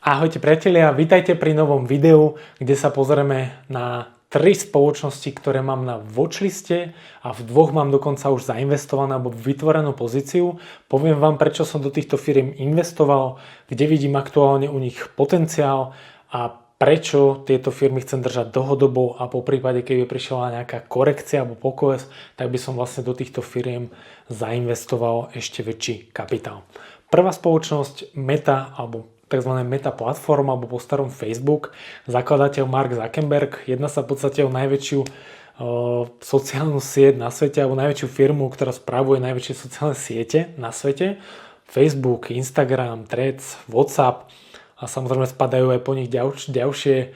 Ahojte priatelia, vítajte pri novom videu, kde sa pozrieme na 3 spoločnosti, ktoré mám na watchliste a v 2 mám dokonca už zainvestované alebo vytvorenú pozíciu. Poviem vám, prečo som do týchto firiem investoval, kde vidím aktuálne u nich potenciál a prečo tieto firmy chcem držať dlhodobo a po prípade, keby prišla nejaká korekcia alebo pokles, tak by som vlastne do týchto firiem zainvestoval ešte väčší kapitál. Prvá spoločnosť Meta alebo tzv. Meta platforma alebo po starom Facebook, zakladateľ Mark Zuckerberg. Jedná sa v podstate o najväčšiu sociálnu sieť na svete alebo najväčšiu firmu, ktorá spravuje najväčšie sociálne siete na svete. Facebook, Instagram, Threads, WhatsApp a samozrejme spadajú aj po nich ďalšie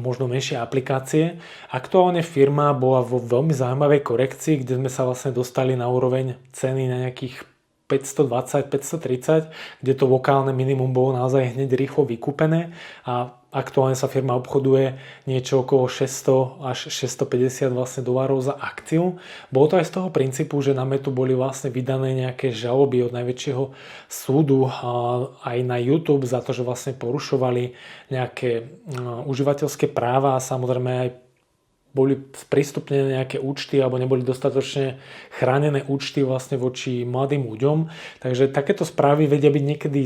možno menšie aplikácie. Aktuálne firma bola vo veľmi zaujímavej korekcii, kde sme sa vlastne dostali na úroveň ceny na nejakých 520, 530, kde to lokálne minimum bolo naozaj hneď rýchlo vykúpené a aktuálne sa firma obchoduje niečo okolo 600 až 650 vlastne dolárov za akciu. Bolo to aj z toho princípu, že na Metu boli vlastne vydané nejaké žaloby od najväčšieho súdu aj na YouTube za to, že vlastne porušovali nejaké užívateľské práva a samozrejme aj boli sprístupnené nejaké účty alebo neboli dostatočne chránené účty vlastne voči mladým ľuďom. Takže takéto správy vedia byť niekedy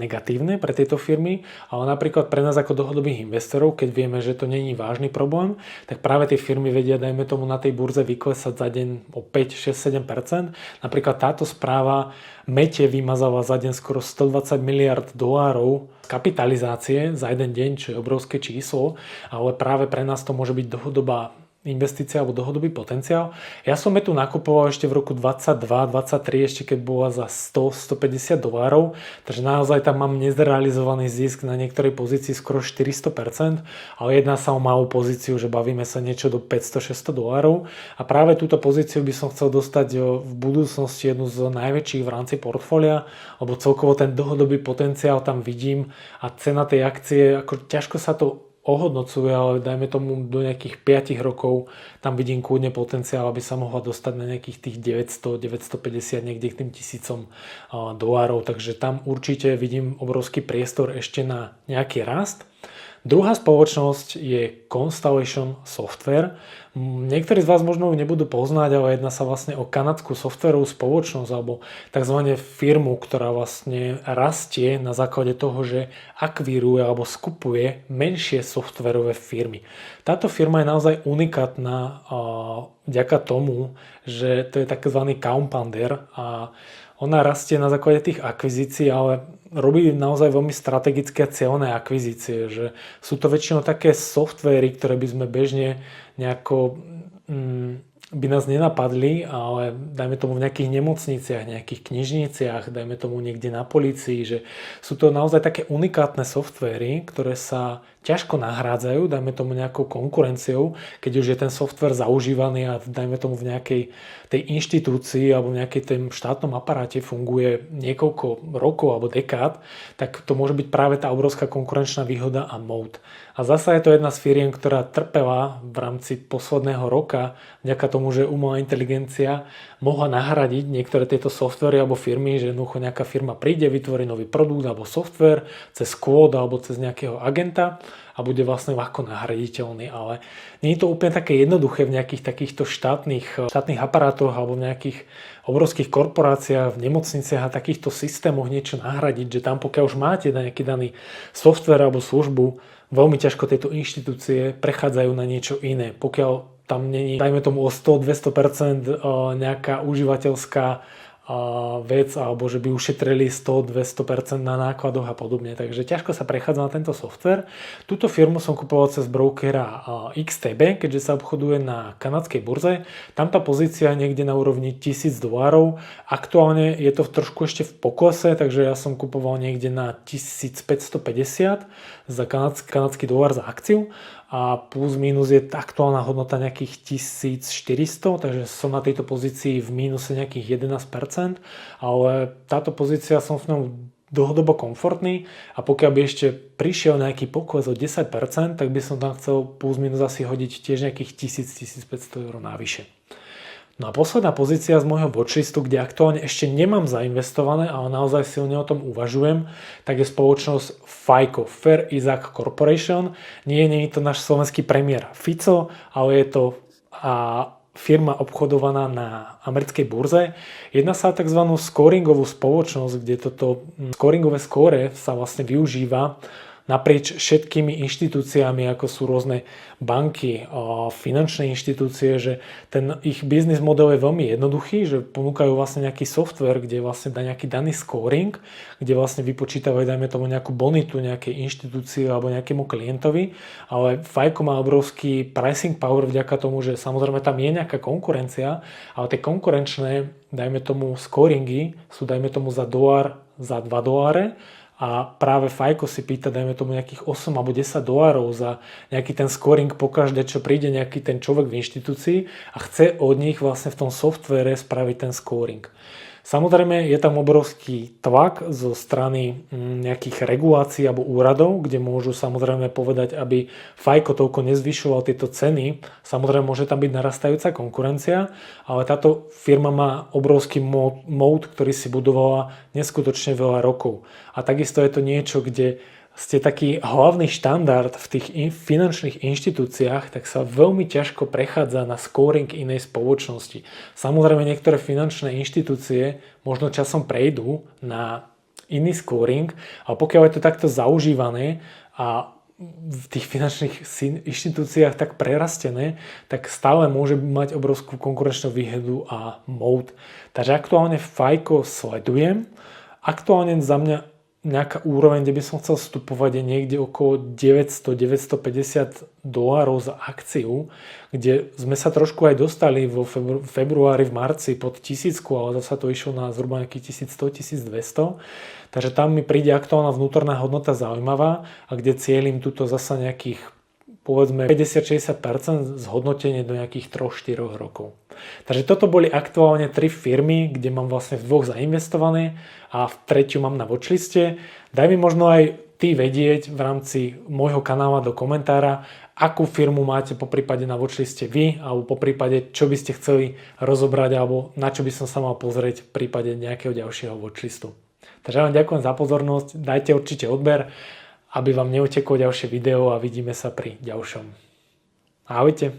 negatívne pre tieto firmy, ale napríklad pre nás ako dlhodobých investorov, keď vieme, že to není vážny problém, tak práve tie firmy vedia, dajme tomu, na tej burze vyklesať za deň o 5, 6, 7%. Napríklad táto správa Mete vymazala za deň skoro 120 miliard dolárov kapitalizácie za jeden deň, čo je obrovské číslo, ale práve pre nás to môže byť dlhodobá investícia alebo dlhodobý potenciál. Ja som Metu nakupoval ešte v roku 22-23, ešte keď bola za 100-150 dolárov, takže naozaj tam mám nezrealizovaný zisk na niektorej pozícii skoro 400%, ale jedná sa o malú pozíciu, že bavíme sa niečo do 500-600 dolárov a práve túto pozíciu by som chcel dostať v budúcnosti jednu z najväčších v rámci portfólia, lebo celkovo ten dlhodobý potenciál tam vidím a cena tej akcie, ako ťažko sa to ohodnocuje, ale dajme tomu do nejakých 5 rokov tam vidím kľudne potenciál, aby sa mohla dostať na nejakých tých 900, 950, niekde k tým $1000 takže tam určite vidím obrovský priestor ešte na nejaký rast. Druhá spoločnosť je Constellation Software. Niektorí z vás možno ju nebudú poznať, ale jedná sa vlastne o kanadskú softwarovú spoločnosť alebo tzv. Firmu, ktorá vlastne rastie na základe toho, že akvíruje alebo skupuje menšie softwarové firmy. Táto firma je naozaj unikátna vďaka tomu, že to je tzv. Compounder a ona rastie na základe tých akvizícií, ale robí naozaj veľmi strategické a cieľné akvizície, že sú to väčšinou také softvéry, ktoré by sme bežne nejako by nás nenapadli, ale dajme tomu v nejakých nemocniciach, nejakých knižniciach, dajme tomu niekde na polícii, že sú to naozaj také unikátne softvéry, ktoré sa ťažko nahrádzajú, dajme tomu nejakou konkurenciou, keď už je ten softvér zaužívaný a dajme tomu v nejakej tej inštitúcii alebo v nejakej tém štátnom aparáte funguje niekoľko rokov alebo dekád, tak to môže byť práve tá obrovská konkurenčná výhoda a moat. A zasa je to jedna z firiem, ktorá trpela v rámci posledného roka vďaka tomu, že umelá inteligencia mohla nahradiť niektoré tieto softvery alebo firmy, že jednoducho nejaká firma príde, vytvorí nový produkt alebo software cez kód alebo cez nejakého agenta a bude vlastne ľahko nahraditeľný, ale nie je to úplne také jednoduché v nejakých takýchto štátnych aparátoch alebo v nejakých obrovských korporáciách, v nemocniciach a takýchto systémoch niečo nahradiť, že tam pokiaľ už máte nejaký daný software alebo službu, veľmi ťažko tieto inštitúcie prechádzajú na niečo iné. Pokiaľ tam není, dajme tomu o 100-200% nejaká užívateľská vec, alebo že by ušetrili 100-200% na nákladoch a podobne. Takže ťažko sa prechádza na tento software. Túto firmu som kupoval cez brokera XTB, keďže sa obchoduje na kanadskej burze. Tam tá pozícia je niekde na úrovni $1000. Aktuálne je to trošku ešte v poklese, takže ja som kupoval niekde na 1550 za kanadský dolár za akciu a plus minus je aktuálna hodnota nejakých 1400, takže som na tejto pozícii v mínuse nejakých 11%, ale táto pozícia som v ňom dlhodobo komfortný a pokiaľ by ešte prišiel nejaký pokles o 10%, tak by som tam chcel plus minus asi hodiť tiež nejakých 1000-1500 eur navyše. No a posledná pozícia z môjho watchlistu, kde aktuálne ešte nemám zainvestované, ale naozaj silne o tom uvažujem, tak je spoločnosť FICO, Fair Isaac Corporation. Nie je to náš slovenský premiér Fico, ale je to firma obchodovaná na americkej burze. Jedná sa o tzv. Scoringovú spoločnosť, kde toto scoringové skóre sa vlastne využíva naprieč všetkými inštitúciami, ako sú rôzne banky, finančné inštitúcie, že ten ich biznis model je veľmi jednoduchý, že ponúkajú vlastne nejaký software, kde vlastne dá nejaký daný scoring, kde vlastne vypočítavajú, dajme tomu nejakú bonitu nejakej inštitúcii alebo nejakému klientovi, ale FICO má obrovský pricing power vďaka tomu, že samozrejme tam je nejaká konkurencia, ale tie konkurenčné, dajme tomu scoringy, sú dajme tomu za $1 za $2, a práve FICO si pýta, dajme tomu nejakých 8 alebo $10 za nejaký ten scoring pokaždé, čo príde nejaký ten človek v inštitúcii a chce od nich vlastne v tom softvere spraviť ten scoring. Samozrejme je tam obrovský tlak zo strany nejakých regulácií alebo úradov, kde môžu samozrejme povedať, aby FICO toľko nezvyšoval tieto ceny. Samozrejme môže tam byť narastajúca konkurencia, ale táto firma má obrovský moat, ktorý si budovala neskutočne veľa rokov. A takisto je to niečo, kde ste taký hlavný štandard v tých finančných inštitúciách, tak sa veľmi ťažko prechádza na scoring inej spoločnosti. Samozrejme niektoré finančné inštitúcie možno časom prejdú na iný scoring, ale pokiaľ je to takto zaužívané a v tých finančných inštitúciách tak prerastené, tak stále môže mať obrovskú konkurenčnú výhodu a moat. Takže aktuálne FICO sledujem. Aktuálne za mňa nejaká úroveň, kde by som chcel vstupovať, je niekde okolo $900-950 za akciu, kde sme sa trošku aj dostali vo februári, v marci pod 1000, ale zase to išlo na zhruba nejakých 1100-1200. Takže tam mi príde aktuálna vnútorná hodnota zaujímavá a kde cieľim tuto zasa nejakých povedzme 50-60% zhodnotenie do nejakých 3-4 rokov. Takže toto boli aktuálne 3 firmy, kde mám vlastne v 2 zainvestované a v 3 mám na watchliste. Daj mi možno aj ty vedieť v rámci môjho kanála do komentára, akú firmu máte poprípade na watchliste vy, alebo poprípade čo by ste chceli rozobrať, alebo na čo by som sa mal pozrieť v prípade nejakého ďalšieho watchlistu. Takže vám ďakujem za pozornosť, dajte určite odber, aby vám neuteklo ďalšie video a vidíme sa pri ďalšom. Ahojte.